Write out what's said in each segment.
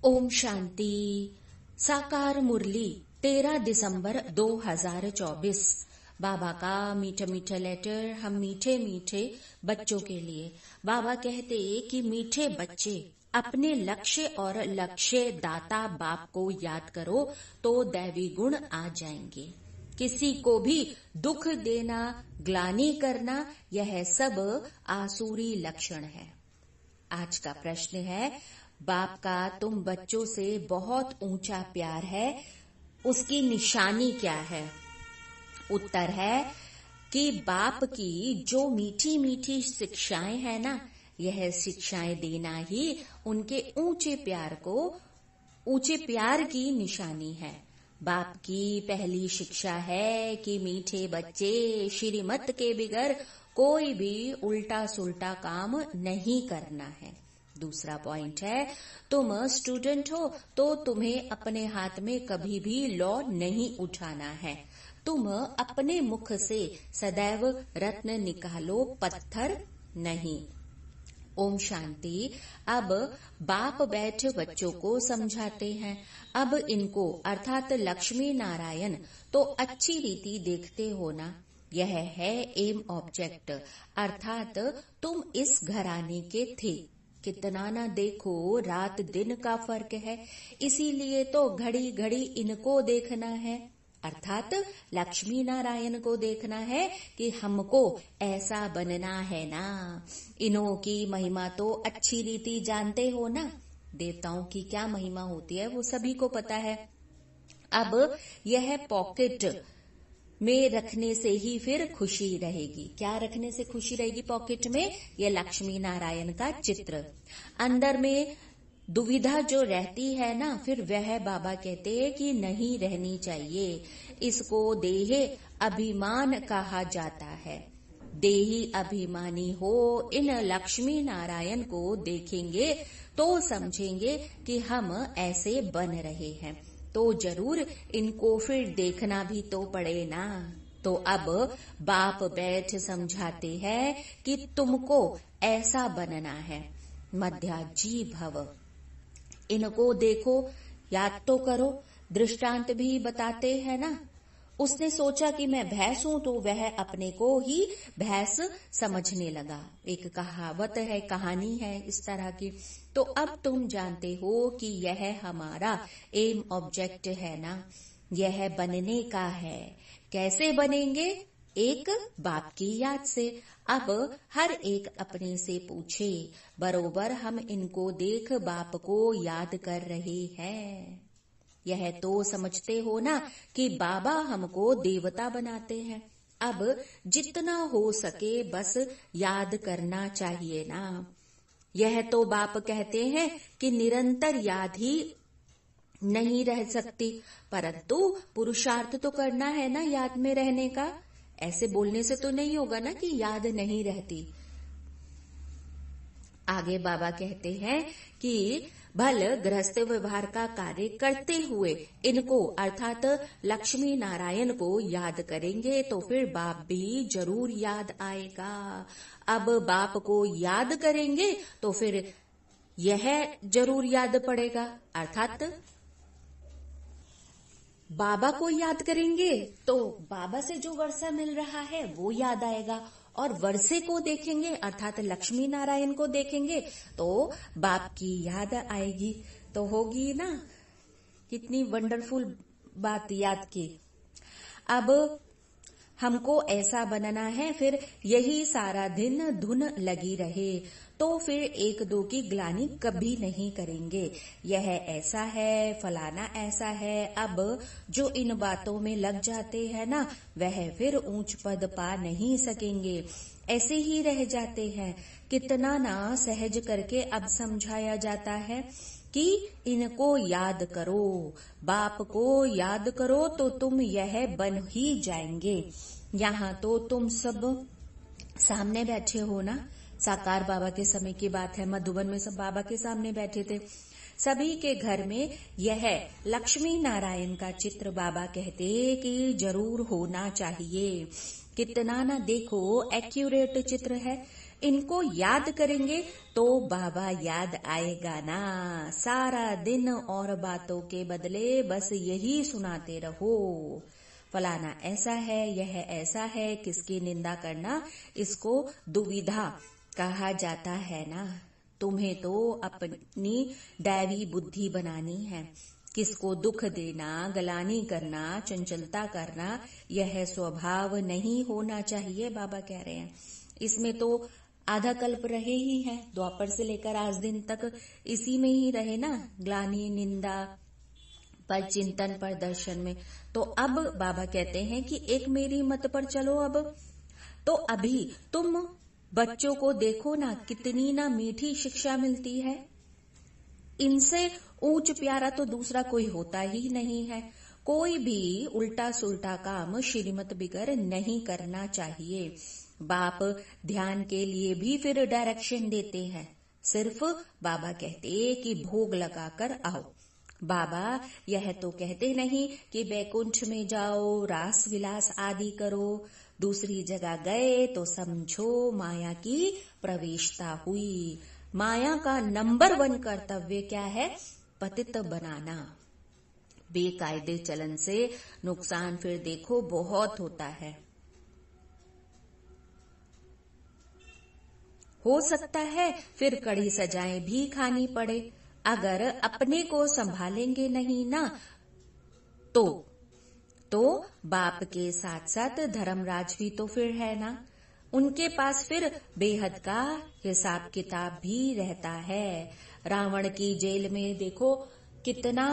ओम शांति। साकार मुरली 13 दिसंबर 2024। बाबा का मीठा मीठा लेटर हम मीठे मीठे बच्चों के लिए। बाबा कहते कि मीठे बच्चे अपने लक्ष्य और लक्ष्य दाता बाप को याद करो तो दैवी गुण आ जाएंगे। किसी को भी दुख देना, ग्लानि करना, यह सब आसुरी लक्षण है। आज का प्रश्न है, बाप का तुम बच्चों से बहुत ऊंचा प्यार है, उसकी निशानी क्या है? उत्तर है कि बाप की जो मीठी मीठी शिक्षाएं हैं ना, यह शिक्षाएं देना ही उनके ऊंचे प्यार की निशानी है। बाप की पहली शिक्षा है कि मीठे बच्चे श्रीमत के बिगर कोई भी उल्टा सुल्टा काम नहीं करना है। दूसरा पॉइंट है, तुम स्टूडेंट हो तो तुम्हें अपने हाथ में कभी भी लॉ नहीं उठाना है। तुम अपने मुख से सदैव रत्न निकालो, पत्थर नहीं। ओम शांति। अब बाप बैठ बच्चों को समझाते हैं। अब इनको अर्थात लक्ष्मी नारायण तो अच्छी रीति देखते हो ना। यह है एम ऑब्जेक्ट, अर्थात तुम इस घराने के थे। कितना ना देखो, रात दिन का फर्क है, इसीलिए तो घड़ी घड़ी इनको देखना है, अर्थात लक्ष्मी नारायण को देखना है कि हमको ऐसा बनना है ना। इन्हों की महिमा तो अच्छी रीति जानते हो ना। देवताओं की क्या महिमा होती है वो सभी को पता है। अब यह पॉकेट में रखने से ही फिर खुशी रहेगी। क्या रखने से खुशी रहेगी पॉकेट में? ये लक्ष्मी नारायण का चित्र। अंदर में दुविधा जो रहती है ना, फिर वह बाबा कहते हैं कि नहीं रहनी चाहिए। इसको देहे अभिमान कहा जाता है। देही अभिमानी हो इन लक्ष्मी नारायण को देखेंगे तो समझेंगे कि हम ऐसे बन रहे हैं, तो जरूर इनको फिर देखना भी तो पड़े ना। तो अब बाप बैठ समझाते हैं कि तुमको ऐसा बनना है। मध्याजी भव, इनको देखो, याद तो करो। दृष्टांत भी बताते हैं ना। उसने सोचा कि मैं भैंस हूं तो वह अपने को ही भैंस समझने लगा। एक कहावत है, कहानी है इस तरह की। तो अब तुम जानते हो कि यह हमारा एम ऑब्जेक्ट है ना, यह बनने का है। कैसे बनेंगे? एक बाप की याद से। अब हर एक अपने से पूछे, बरोबर हम इनको देख बाप को याद कर रहे हैं। यह तो समझते हो ना कि बाबा हमको देवता बनाते हैं। अब जितना हो सके बस याद करना चाहिए ना। यह तो बाप कहते हैं कि निरंतर याद ही नहीं रह सकती, परंतु पुरुषार्थ तो करना है ना याद में रहने का। ऐसे बोलने से तो नहीं होगा ना कि याद नहीं रहती। आगे बाबा कहते हैं कि भल गृहस्थ व्यवहार का कार्य करते हुए इनको अर्थात लक्ष्मी नारायण को याद करेंगे तो फिर बाप भी जरूर याद आएगा। अब बाप को याद करेंगे तो फिर यह जरूर याद पड़ेगा, अर्थात बाबा को याद करेंगे तो बाबा से जो वर्षा मिल रहा है वो याद आएगा, और वर्षे को देखेंगे अर्थात लक्ष्मी नारायण को देखेंगे तो बाप की याद आएगी। तो होगी ना, कितनी वंडरफुल बात याद की। अब हमको ऐसा बनना है, फिर यही सारा दिन धुन लगी रहे तो फिर एक दो की ग्लानि कभी नहीं करेंगे। यह ऐसा है, फलाना ऐसा है। अब जो इन बातों में लग जाते हैं ना, वह फिर ऊंच पद पा नहीं सकेंगे, ऐसे ही रह जाते हैं। कितना ना सहज करके अब समझाया जाता है कि इनको याद करो, बाप को याद करो तो तुम यह बन ही जाएंगे। यहाँ तो तुम सब सामने बैठे हो ना। साकार बाबा के समय की बात है, मधुबन में सब बाबा के सामने बैठे थे। सभी के घर में यह लक्ष्मी नारायण का चित्र बाबा कहते कि जरूर होना चाहिए। कितना ना देखो एक्यूरेट चित्र है। इनको याद करेंगे तो बाबा याद आएगा ना। सारा दिन और बातों के बदले बस यही सुनाते रहो, फलाना ऐसा है, यह ऐसा है। किसकी निंदा करना, इसको दुविधा कहा जाता है ना। तुम्हें तो अपनी दैवी बुद्धि बनानी है। किसको दुख देना, गलानी करना, चंचलता करना, यह स्वभाव नहीं होना चाहिए, बाबा कह रहे हैं। इसमें तो आधा कल्प रहे ही हैं, द्वापर से लेकर आज दिन तक इसी में ही रहे ना, ग्लानि, निंदा, पर चिंतन, पर दर्शन में। तो अब बाबा कहते हैं कि एक मेरी मत पर चलो। अब तो अभी तुम बच्चों को देखो ना, कितनी ना मीठी शिक्षा मिलती है। इनसे ऊंच प्यारा तो दूसरा कोई होता ही नहीं है। कोई भी उल्टा सुल्टा काम श्रीमत बिगर नहीं करना चाहिए। बाप ध्यान के लिए भी फिर डायरेक्शन देते हैं। सिर्फ बाबा कहते कि भोग लगाकर आओ। बाबा यह तो कहते नहीं कि बैकुंठ में जाओ, रास विलास आदि करो। दूसरी जगह गए तो समझो माया की प्रवेशता हुई। माया का नंबर 1 कर्तव्य क्या है? पतित बनाना। बेकायदे चलन से नुकसान फिर देखो बहुत होता है। हो सकता है फिर कड़ी सजाएं भी खानी पड़े। अगर अपने को संभालेंगे नहीं ना तो बाप के साथ साथ धर्मराज भी तो फिर है ना। उनके पास फिर बेहद का हिसाब किताब भी रहता है। रावण की जेल में देखो कितना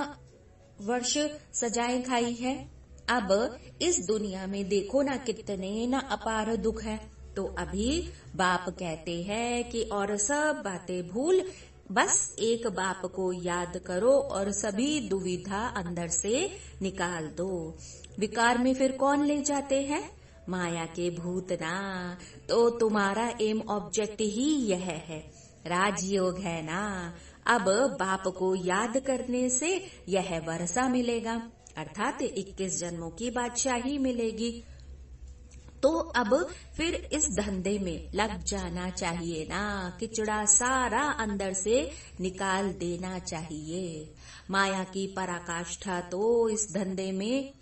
वर्ष सजाएं खाई है। अब इस दुनिया में देखो ना कितने ना अपार दुख है। तो अभी बाप कहते हैं कि और सब बातें भूल, बस एक बाप को याद करो और सभी दुविधा अंदर से निकाल दो। विकार में फिर कौन ले जाते हैं? माया के भूत ना। तो तुम्हारा एम ऑब्जेक्ट ही यह है, राजयोग है ना। अब बाप को याद करने से यह वर्षा मिलेगा, अर्थात 21 जन्मों की बादशाही मिलेगी। तो अब फिर इस धंधे में लग जाना चाहिए ना। किचड़ा सारा अंदर से निकाल देना चाहिए। माया की पराकाष्ठा तो इस धंधे में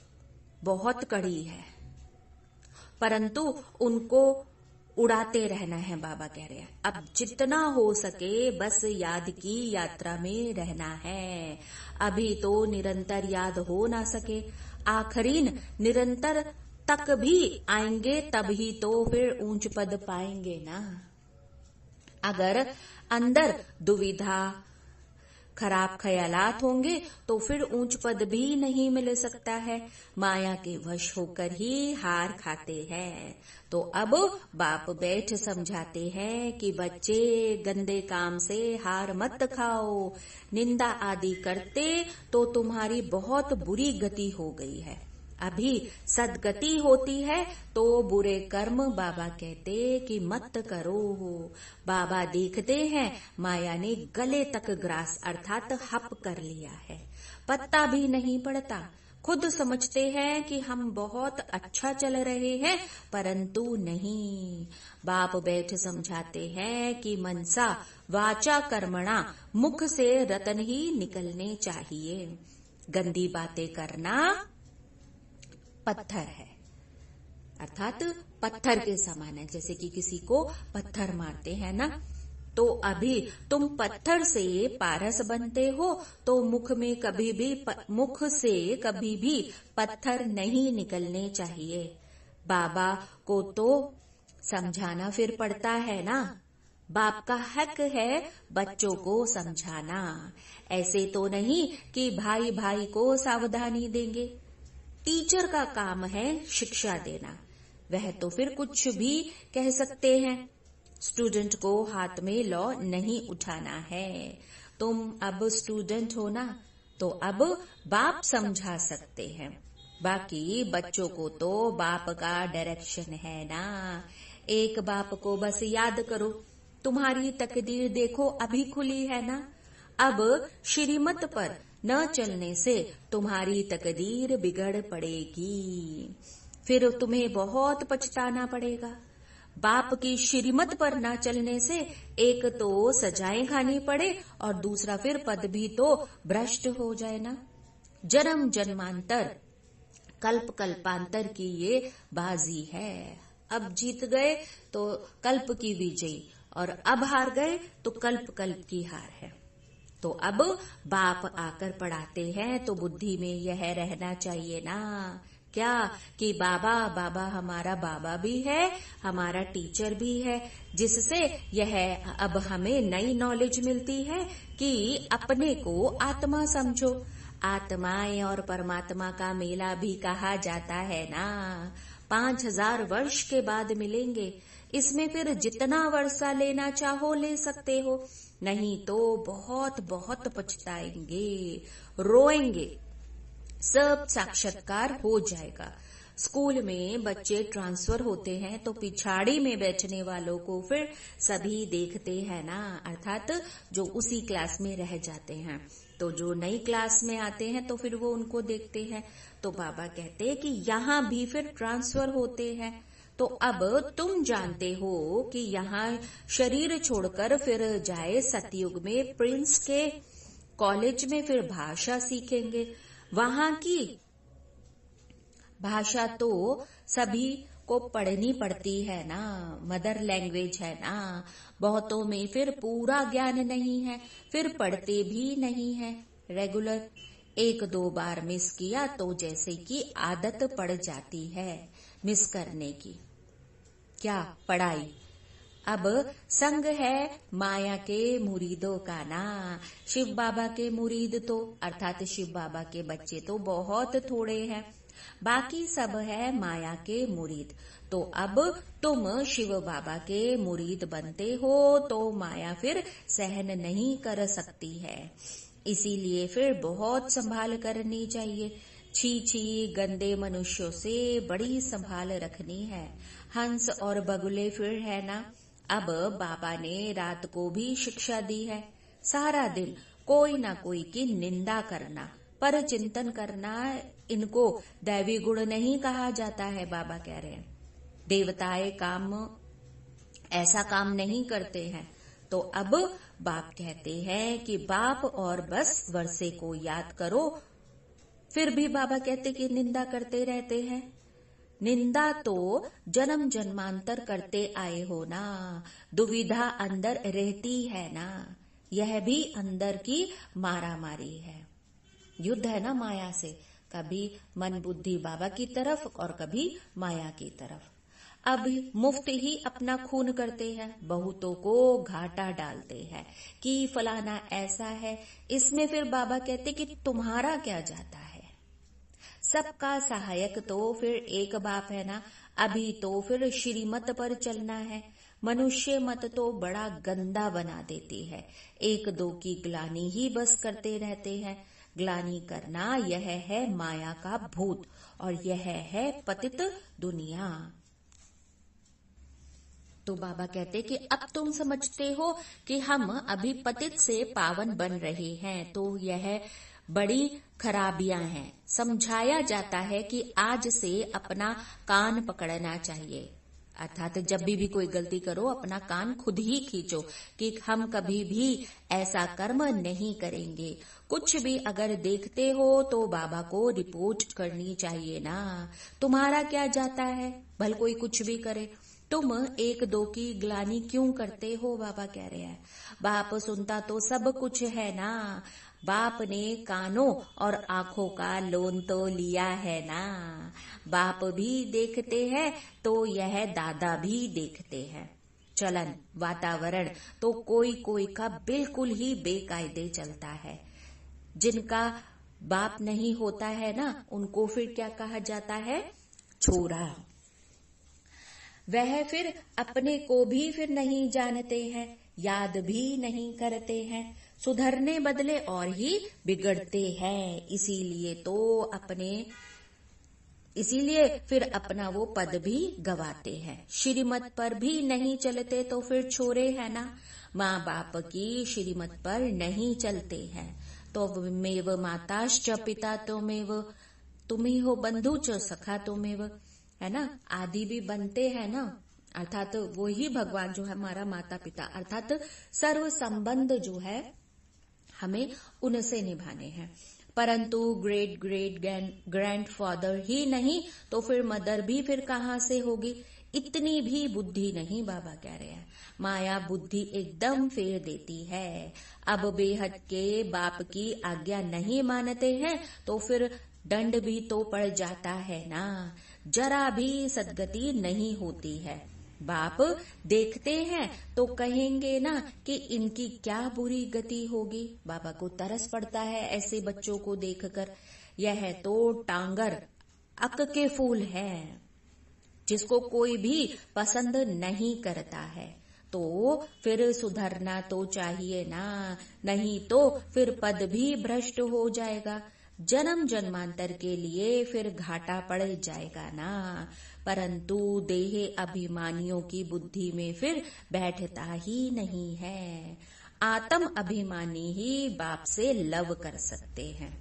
बहुत कड़ी है, परंतु उनको उड़ाते रहना है, बाबा कह रहे हैं। अब जितना हो सके बस याद की यात्रा में रहना है। अभी तो निरंतर याद हो ना सके, आखिरीन निरंतर तक भी आएंगे तभी तो फिर ऊंच पद पाएंगे ना। अगर अंदर दुविधा, खराब ख्यालात होंगे तो फिर ऊंच पद भी नहीं मिल सकता है। माया के वश होकर ही हार खाते हैं। तो अब बाप बैठ समझाते हैं कि बच्चे गंदे काम से हार मत खाओ। निंदा आदि करते तो तुम्हारी बहुत बुरी गति हो गई है। अभी सदगति होती है तो बुरे कर्म बाबा कहते कि मत करो। बाबा देखते हैं माया ने गले तक ग्रास अर्थात हप कर लिया है, पत्ता भी नहीं पड़ता। खुद समझते हैं कि हम बहुत अच्छा चल रहे हैं, परंतु नहीं। बाप बैठ समझाते हैं कि मनसा वाचा कर्मणा, मुख से रतन ही निकलने चाहिए। गंदी बातें करना पत्थर है, अर्थात पत्थर के समान है। जैसे कि किसी को पत्थर मारते हैं ना, तो अभी तुम पत्थर से पारस बनते हो तो मुख से कभी भी पत्थर नहीं निकलने चाहिए। बाबा को तो समझाना फिर पड़ता है ना। बाप का हक है बच्चों को समझाना। ऐसे तो नहीं कि भाई भाई को सावधानी देंगे। टीचर का काम है शिक्षा देना, वह तो फिर कुछ भी कह सकते हैं। स्टूडेंट को हाथ में लॉ नहीं उठाना है। तुम अब स्टूडेंट हो ना, तो अब बाप समझा सकते हैं। बाकी बच्चों को तो बाप का डायरेक्शन है ना। एक बाप को बस याद करो, तुम्हारी तकदीर देखो अभी खुली है ना। अब श्रीमत पर न चलने से तुम्हारी तकदीर बिगड़ पड़ेगी, फिर तुम्हें बहुत पछताना पड़ेगा। बाप की श्रीमत पर ना चलने से एक तो सजाएं खानी पड़े और दूसरा फिर पद भी तो भ्रष्ट हो जाए ना। जन्म जन्मांतर कल्प कल्पांतर की ये बाजी है। अब जीत गए तो कल्प की विजयी और अब हार गए तो कल्प कल्प की हार है। तो अब बाप आकर पढ़ाते हैं तो बुद्धि में यह रहना चाहिए ना क्या कि बाबा बाबा हमारा बाबा भी है, हमारा टीचर भी है, जिससे यह अब हमें नई नॉलेज मिलती है कि अपने को आत्मा समझो। आत्माएं और परमात्मा का मेला भी कहा जाता है ना। 5000 वर्ष के बाद मिलेंगे। इसमें फिर जितना वर्षा लेना चाहो ले सकते हो, नहीं तो बहुत बहुत पछताएंगे, रोएंगे। सब साक्षात्कार हो जाएगा। स्कूल में बच्चे ट्रांसफर होते हैं तो पिछाड़ी में बैठने वालों को फिर सभी देखते हैं ना, अर्थात जो उसी क्लास में रह जाते हैं। तो जो नई क्लास में आते हैं तो फिर वो उनको देखते हैं। तो बाबा कहते हैं कि यहाँ भी फिर ट्रांसफर होते हैं। तो अब तुम जानते हो कि यहाँ शरीर छोड़कर फिर जाए सतयुग में प्रिंस के कॉलेज में फिर भाषा सीखेंगे। वहाँ की भाषा तो सभी को पढ़नी पड़ती है ना, मदर लैंग्वेज है ना। बहुतों में फिर पूरा ज्ञान नहीं है, फिर पढ़ते भी नहीं है रेगुलर। 1-2 बार मिस किया तो जैसे कि आदत पड़ जाती है मिस करने की। क्या पढ़ाई? अब संग है माया के मुरीदों का ना। शिव बाबा के मुरीद तो अर्थात शिव बाबा के बच्चे तो बहुत थोड़े हैं, बाकी सब है माया के मुरीद। तो अब तुम शिव बाबा के मुरीद बनते हो तो माया फिर सहन नहीं कर सकती है। इसीलिए फिर बहुत संभाल करनी चाहिए। छी छी गंदे मनुष्यों से बड़ी संभाल रखनी है। हंस और बगुले फिर है ना। अब बाबा ने रात को भी शिक्षा दी है, सारा दिन कोई ना कोई की निंदा करना, पर चिंतन करना, इनको दैवी गुण नहीं कहा जाता है। बाबा कह रहे हैं देवताएं काम ऐसा काम नहीं करते हैं। तो अब बाप कहते हैं कि बाप और बस वर्षे को याद करो। फिर भी बाबा कहते कि निंदा करते रहते हैं। निंदा तो जन्म जन्मांतर करते आए हो ना, दुविधा अंदर रहती है ना। यह भी अंदर की मारामारी है, युद्ध है ना माया से। कभी मन बुद्धि बाबा की तरफ और कभी माया की तरफ। अब मुफ्त ही अपना खून करते हैं, बहुतों को घाटा डालते हैं कि फलाना ऐसा है। इसमें फिर बाबा कहते कि तुम्हारा क्या जाता है। सबका सहायक तो फिर एक बाप है ना। अभी तो फिर श्रीमत पर चलना है। मनुष्य मत तो बड़ा गंदा बना देती है। 1-2 की ग्लानी ही बस करते रहते हैं। ग्लानी करना यह है माया का भूत और यह है पतित दुनिया। तो बाबा कहते कि अब तुम समझते हो कि हम अभी पतित से पावन बन रहे हैं, तो यह बड़ी खराबियां हैं। समझाया जाता है कि आज से अपना कान पकड़ना चाहिए, अर्थात जब भी कोई गलती करो अपना कान खुद ही खींचो कि हम कभी भी ऐसा कर्म नहीं करेंगे। कुछ भी अगर देखते हो तो बाबा को रिपोर्ट करनी चाहिए ना। तुम्हारा क्या जाता है, भल कोई कुछ भी करे। तुम 1-2 की ग्लानी क्यों करते हो, बाबा कह रहे हैं। बाप सुनता तो सब कुछ है ना। बाप ने कानों और आंखों का लोन तो लिया है ना। बाप भी देखते हैं तो यह दादा भी देखते हैं। चलन वातावरण तो कोई कोई का बिल्कुल ही बेकायदे चलता है। जिनका बाप नहीं होता है ना, उनको फिर क्या कहा जाता है, छोरा। वह फिर अपने को भी फिर नहीं जानते हैं, याद भी नहीं करते हैं, सुधरने बदले और ही बिगड़ते हैं। इसीलिए फिर अपना वो पद भी गवाते हैं। श्रीमत पर भी नहीं चलते तो फिर छोरे है ना। माँ बाप की श्रीमत पर नहीं चलते हैं तो मेव माताश्च पिता त्वमेव, तुम ही हो बंधु च सखा त्वमेव, है ना। आदि भी बनते हैं ना, अर्थात वो ही भगवान जो है हमारा माता पिता, अर्थात सर्व संबंध जो है हमें उनसे निभाने हैं। परंतु ग्रेट ग्रेट ग्रैंडफादर ही नहीं तो फिर मदर भी फिर कहाँ से होगी? इतनी भी बुद्धि नहीं, बाबा कह रहे हैं। माया बुद्धि एकदम फेर देती है। अब बेहद के बाप की आज्ञा नहीं मानते हैं तो फिर दंड भी तो पड़ जाता है ना, जरा भी सद्गति नहीं होती है। बाप देखते हैं तो कहेंगे ना कि इनकी क्या बुरी गति होगी। बाबा को तरस पड़ता है ऐसे बच्चों को देखकर। यह तो टांगर अक के फूल हैं, जिसको कोई भी पसंद नहीं करता है। तो फिर सुधरना तो चाहिए ना, नहीं तो फिर पद भी भ्रष्ट हो जाएगा, जन्म जन्मांतर के लिए फिर घाटा पड़ जाएगा ना। परंतु देह अभिमानियों की बुद्धि में फिर बैठता ही नहीं है। आत्म अभिमानी ही बाप से लव कर सकते हैं।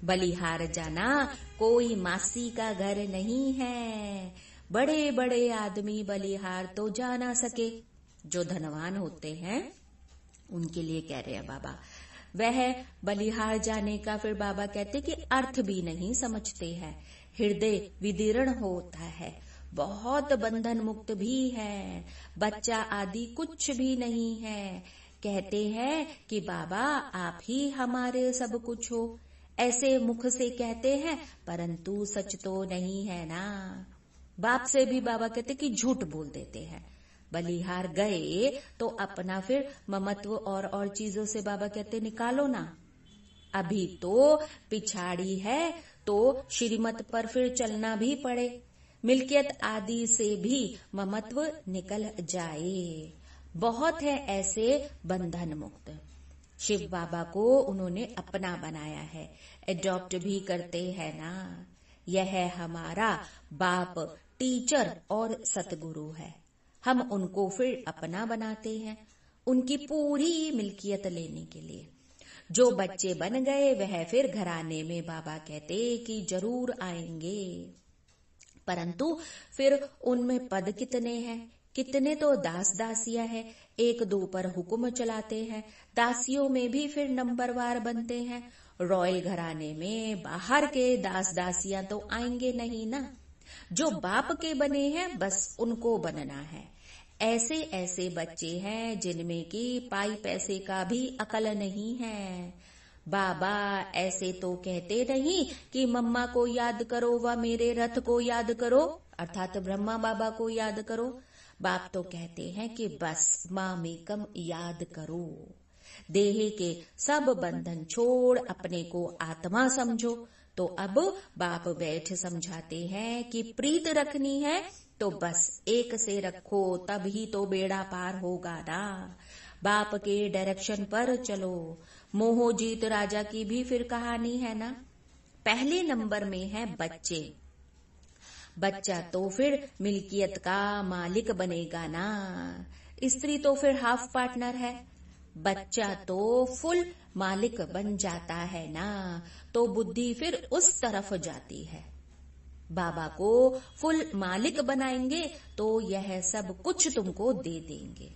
बलिहार जाना कोई मासी का घर नहीं है। बड़े बड़े आदमी बलिहार तो जा ना सके, जो धनवान होते हैं उनके लिए कह रहे हैं बाबा। वह बलिहार जाने का फिर बाबा कहते कि अर्थ भी नहीं समझते हैं। हृदय विदीर्ण होता है, बहुत बंधन मुक्त भी है, बच्चा आदि कुछ भी नहीं है। कहते हैं कि बाबा आप ही हमारे सब कुछ हो, ऐसे मुख से कहते हैं परंतु सच तो नहीं है ना। बाप से भी बाबा कहते कि झूठ बोल देते हैं। बलिहार गए तो अपना फिर ममत्व और चीजों से बाबा कहते निकालो ना। अभी तो पिछाड़ी है तो श्रीमत पर फिर चलना भी पड़े, मिल्कियत आदि से भी ममत्व निकल जाए। बहुत है ऐसे बंधन मुक्त। शिव बाबा को उन्होंने अपना बनाया है, एडॉप्ट भी करते हैं ना। यह हमारा बाप टीचर और सतगुरु है। हम उनको फिर अपना बनाते हैं, उनकी पूरी मिल्कियत लेने के लिए। जो बच्चे बन गए वह फिर घराने में बाबा कहते कि जरूर आएंगे, परंतु फिर उनमें पद कितने हैं? कितने तो दास दासियां हैं, एक दो पर हुक्म चलाते हैं। दासियों में भी फिर नंबरवार बनते हैं। रॉयल घराने में बाहर के दास दासियां तो आएंगे नहीं ना। जो बाप के बने हैं बस उनको बनना है। ऐसे ऐसे बच्चे हैं जिनमें की पाई पैसे का भी अकल नहीं है। बाबा ऐसे तो कहते नहीं कि मम्मा को याद करो व मेरे रथ को याद करो, अर्थात ब्रह्मा बाबा को याद करो। बाप तो कहते हैं कि बस मामेकम याद करो। देह के सब बंधन छोड़ अपने को आत्मा समझो। तो अब बाप बैठ समझाते हैं कि प्रीत रखनी है तो बस एक से रखो, तब ही तो बेड़ा पार होगा ना। बाप के डायरेक्शन पर चलो। मोहजीत राजा की भी फिर कहानी है ना। पहले नंबर में है बच्चे। बच्चा तो फिर मिल्कियत का मालिक बनेगा ना। स्त्री तो फिर हाफ पार्टनर है। बच्चा तो फुल मालिक बन जाता है ना, तो बुद्धि फिर उस तरफ जाती है। बाबा को फुल मालिक बनाएंगे तो यह सब कुछ तुमको दे देंगे,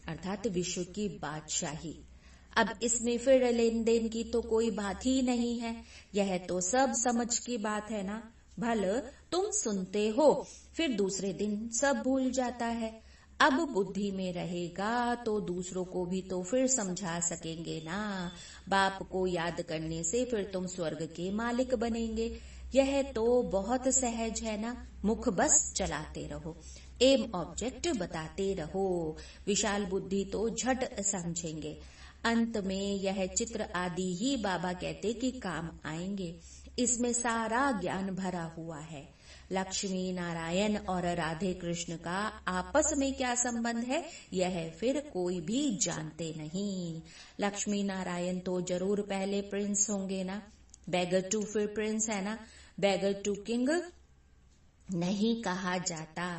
अर्थात विश्व की बादशाही। अब इसमें फिर लेन देन की तो कोई बात ही नहीं है। यह तो सब समझ की बात है ना। भल तुम सुनते हो फिर दूसरे दिन सब भूल जाता है। अब बुद्धि में रहेगा तो दूसरों को भी तो फिर समझा सकेंगे ना। बाप को याद करने से फिर तुम स्वर्ग के मालिक बनेंगे। यह तो बहुत सहज है ना। मुख बस चलाते रहो, एम ऑब्जेक्ट बताते रहो। विशाल बुद्धि तो झट समझेंगे। अंत में यह चित्र आदि ही बाबा कहते कि काम आएंगे। इसमें सारा ज्ञान भरा हुआ है। लक्ष्मी नारायण और राधे कृष्ण का आपस में क्या संबंध है यह फिर कोई भी जानते नहीं। लक्ष्मी नारायण तो जरूर पहले प्रिंस होंगे ना। बेगर टू फिर प्रिंस है ना। बेगर टू किंग नहीं कहा जाता।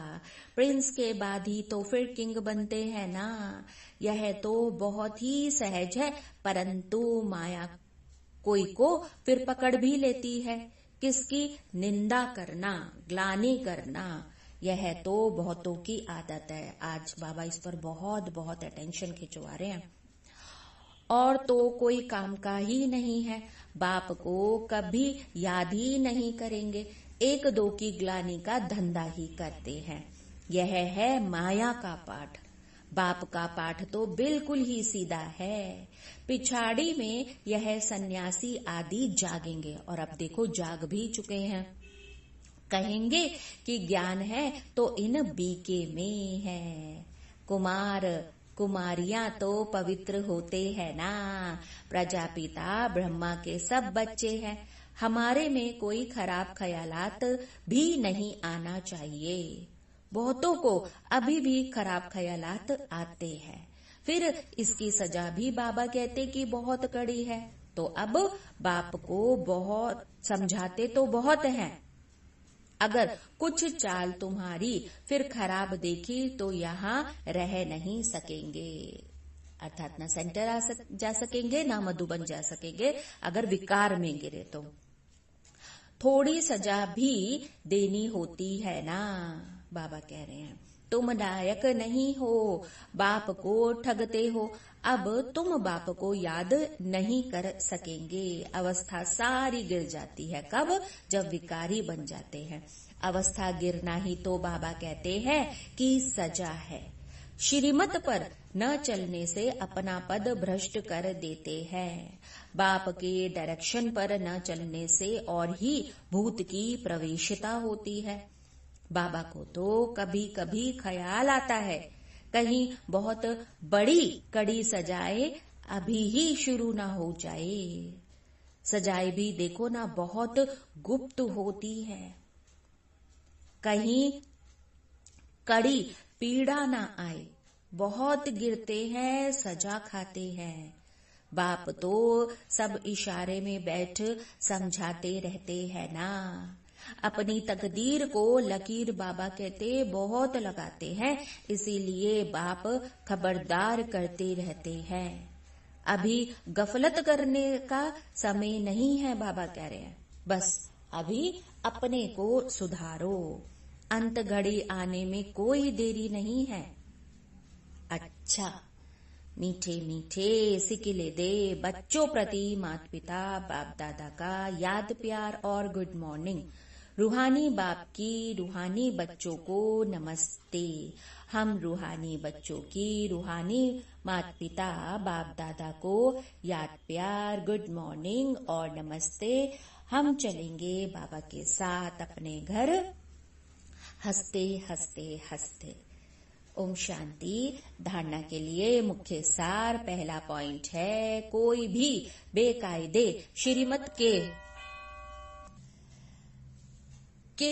प्रिंस के बाद ही तो फिर किंग बनते हैं ना। यह तो बहुत ही सहज है, परंतु माया कोई को फिर पकड़ भी लेती है। किसकी निंदा करना, ग्लानि करना, यह तो बहुतों की आदत है। आज बाबा इस पर बहुत बहुत अटेंशन खिंचवा रहे हैं। और तो कोई काम का ही नहीं है, बाप को कभी याद ही नहीं करेंगे, एक दो की ग्लानि का धंधा ही करते हैं। यह है माया का पाठ। बाप का पाठ तो बिल्कुल ही सीधा है। पिछाड़ी में यह सन्यासी आदि जागेंगे, और अब देखो जाग भी चुके हैं। कहेंगे कि ज्ञान है तो इन बीके में है। कुमार कुमारियां तो पवित्र होते हैं ना, प्रजापिता ब्रह्मा के सब बच्चे हैं। हमारे में कोई खराब ख्यालात भी नहीं आना चाहिए। बहुतों को अभी भी खराब ख्यालात आते हैं। फिर इसकी सजा भी बाबा कहते कि बहुत कड़ी है। तो अब बाप को बहुत समझाते तो बहुत हैं। अगर कुछ चाल तुम्हारी फिर खराब देखी तो यहाँ रह नहीं सकेंगे, अर्थात ना सेंटर जा सकेंगे ना मधुबन जा सकेंगे अगर विकार में गिरे तो। थोड़ी सजा भी देनी होती है ना, बाबा कह रहे हैं। तुम नायक नहीं हो, बाप को ठगते हो। अब तुम बाप को याद नहीं कर सकेंगे। अवस्था सारी गिर जाती है। कब? जब विकारी बन जाते हैं। अवस्था गिरना ही तो बाबा कहते हैं कि सजा है। श्रीमत पर न चलने से अपना पद भ्रष्ट कर देते हैं। बाप के डायरेक्शन पर न चलने से और ही भूत की प्रवेशता होती है। बाबा को तो कभी कभी ख्याल आता है कहीं बहुत बड़ी कड़ी सजाए अभी ही शुरू ना हो जाए। सजाए भी देखो ना बहुत गुप्त होती है, कहीं कड़ी पीड़ा ना आए। बहुत गिरते हैं, सजा खाते हैं। बाप तो सब इशारे में बैठ समझाते रहते हैं ना। अपनी तकदीर को लकीर बाबा कहते बहुत लगाते हैं, इसीलिए बाप खबरदार करते रहते हैं। अभी गफलत करने का समय नहीं है, बाबा कह रहे हैं। बस अभी अपने को सुधारो, अंत घड़ी आने में कोई देरी नहीं है। अच्छा, मीठे मीठे सिकिले दे बच्चों प्रति माता पिता बाप दादा का याद प्यार और गुड मॉर्निंग। रूहानी बाप की रूहानी बच्चों को नमस्ते। हम रूहानी बच्चों की रूहानी माता पिता बाप दादा को याद प्यार गुड मॉर्निंग और नमस्ते। हम चलेंगे बाबा के साथ अपने घर हंसते हंसते हंसते। ओम शांति। धारणा के लिए मुख्य सार पहला पॉइंट है, कोई भी बेकायदे श्रीमत के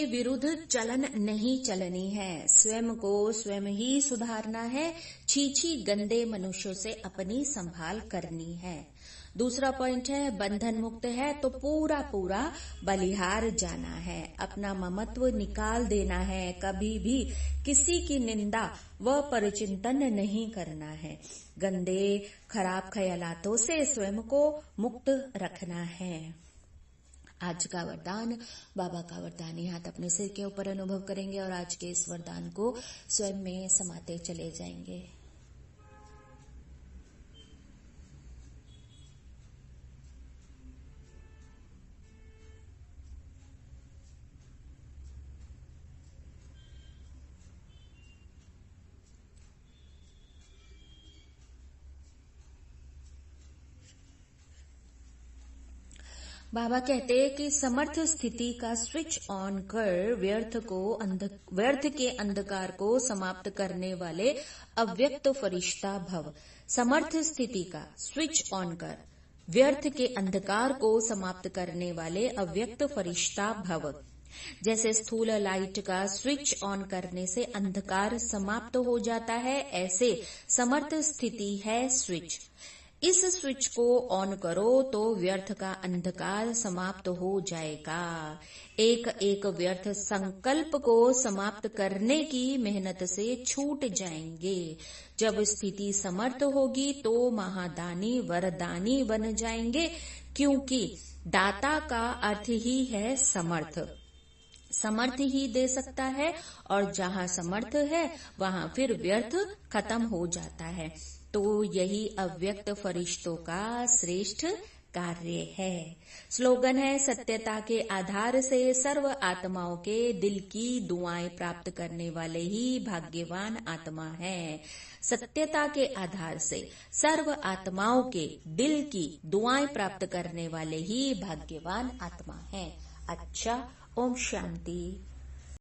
विरुद्ध चलन नहीं चलनी है। स्वयं को स्वयं ही सुधारना है। छीछी गंदे मनुष्यों से अपनी संभाल करनी है। दूसरा पॉइंट है, बंधन मुक्त है तो पूरा पूरा बलिहार जाना है। अपना ममत्व निकाल देना है। कभी भी किसी की निंदा व परिचिंतन नहीं करना है। गंदे खराब ख्यालातों से स्वयं को मुक्त रखना है। आज का वरदान, बाबा का वरदानी हाथ अपने सिर के ऊपर अनुभव करेंगे और आज के इस वरदान को स्वयं में समाते चले जाएंगे। बाबा कहते हैं कि समर्थ स्थिति का स्विच ऑन कर व्यर्थ के अंधकार को समाप्त करने वाले अव्यक्त फरिश्ता भव। समर्थ स्थिति का स्विच ऑन कर व्यर्थ के अंधकार को समाप्त करने वाले अव्यक्त फरिश्ता भव। जैसे स्थूल लाइट का स्विच ऑन करने से अंधकार समाप्त हो जाता है, ऐसे समर्थ स्थिति है स्विच। इस स्विच को ऑन करो तो व्यर्थ का अंधकार समाप्त हो जाएगा। एक एक व्यर्थ संकल्प को समाप्त करने की मेहनत से छूट जाएंगे। जब स्थिति समर्थ होगी तो महादानी वरदानी बन जाएंगे, क्योंकि दाता का अर्थ ही है समर्थ। समर्थ ही दे सकता है, और जहाँ समर्थ है वहाँ फिर व्यर्थ खत्म हो जाता है। तो यही अव्यक्त फरिश्तों का श्रेष्ठ कार्य है। स्लोगन है, सत्यता के आधार से सर्व आत्माओं के दिल की दुआएं प्राप्त करने वाले ही भाग्यवान आत्मा है। सत्यता के आधार से सर्व आत्माओं के दिल की दुआएं प्राप्त करने वाले ही भाग्यवान आत्मा है। अच्छा, ओम शांति।